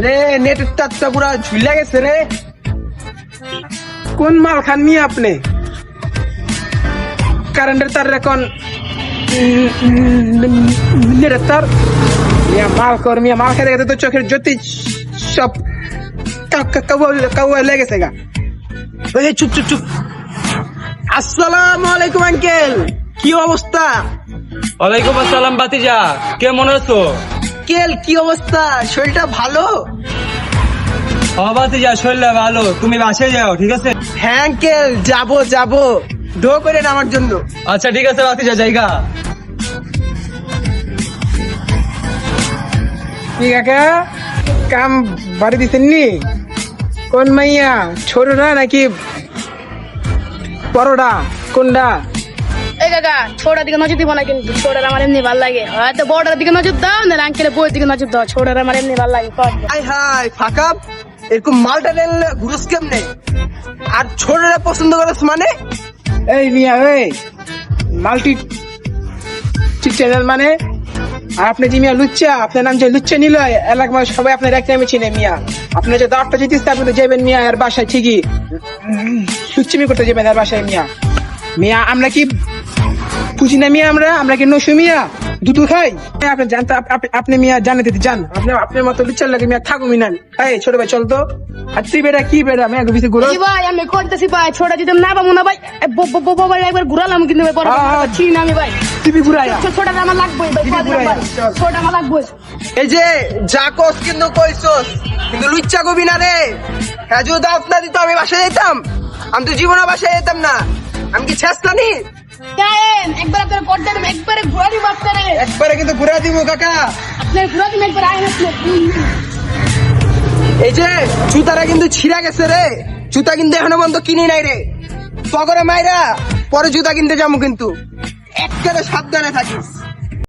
রে নেটের তারটা পুরা ঝুলে গেছে রে। কোন মাল খান মিয়া আপনি? কারেন্টের তার এখন নেটের তার মিয়া মাল কর মিয়া, মাল খেতে খেতে তো চোখের জ্যোতি সব কাউ লেগেছে গা। ওই চুপ চুপ চুপ। আসসালামু আলাইকুম আঙ্কেল, কি অবস্থা? ওয়ালাইকুম আসসালাম বাতিজা, কেমন আছো? আঙ্কেল কি অবস্থা, শরীরটা ভালো? বাতিজা শরীরটা ভালো, তুমি বাসায় যাও, ঠিক আছে? হ্যাঁ আঙ্কেল যাবো যাবো, দোয়া করেন আমার জন্য। আচ্ছা ঠিক আছে বাতিজা, জায়গা কি কাকা কাম বাড়ি দিচ্ছেন নি? কোন মাইয়া, ছোটরা নাকি বড়টা, কোনটা? এই কাকা ছোটার দিকে নজর দিব না, কিন্তু ছোটার আমার এমনি ভালো লাগে। হয়তো বড়টার দিকে নজর দাও না, আঙ্কেলের বউয়ের দিকে নজর দাও, ছোটার আমার এমনি ভালো লাগে। হাই হাই ফাঁকা, এরকম মালটা নিলে ঘুরুস কেমনে? আর ছোটরা পছন্দ করস মানে? এই মিয়া এই মাল্টি চ্যানেল মানে? আর আপনি যে মিয়া লুচ্চা, আপনার নাম যে লুচ্চা নিল এলাকায় সবাই আপনার এক নামে চিনে মিয়া। আপনি যে দাঁড়টা জিতিস আপনি তো যাবেন মিয়া এর বাসায়, ঠিকই লুচ্চিমি করতে যাবেন এর বাসায় মিয়া। মিয়া আমরা কি বুঝি না মিয়া, আমরা কি নসু মিয়া দুধু খাই? আপনি জানতে আপনি মিয়া জানাতে যান, আপনার মতো লুচ্চার লাগে মিয়া থাকো মিনান। এই ছোট ভাই চল তো। আর তুই বেটা কি বেটা মেয়ে বেশি ঘুরো? এই ভাই আমি করতেছি ভাই, ছোটা যদি না পাবো না ভাই, একবার ঘুরালাম কিন্তু ভাই, বড় চিনি না আমি ভাই। টিভি ঘুরাই ছোটা আমার লাগবে ভাই, ছোটা আমার লাগবে। এই যে যা কস কিন্তু কইছস, কিন্তু লুচ্চা কবি না রে। হ্যাঁ যদি দাঁত না দিত আমি বাসায় যেতাম? আমি তো জীবনে বাসায় যেতাম না। আমি কি ছেসলানি? দেন একবার আপনার করতে দেন, একবারে ঘুরা দিব আপনারে, একবারে কিন্তু ঘুরা দিব কাকা। আপনার ঘুরা দিন একবার, আইন আপনি। এই যে জুতারা কিন্তু ছিঁড়া গেছে রে, জুতা কিন্তু এখনো পর্যন্ত কিনি নাই রে। পগরে মাইরা পরে জুতা কিনতে যাবো, কিন্তু একেবারে সাবধানে থাকিস।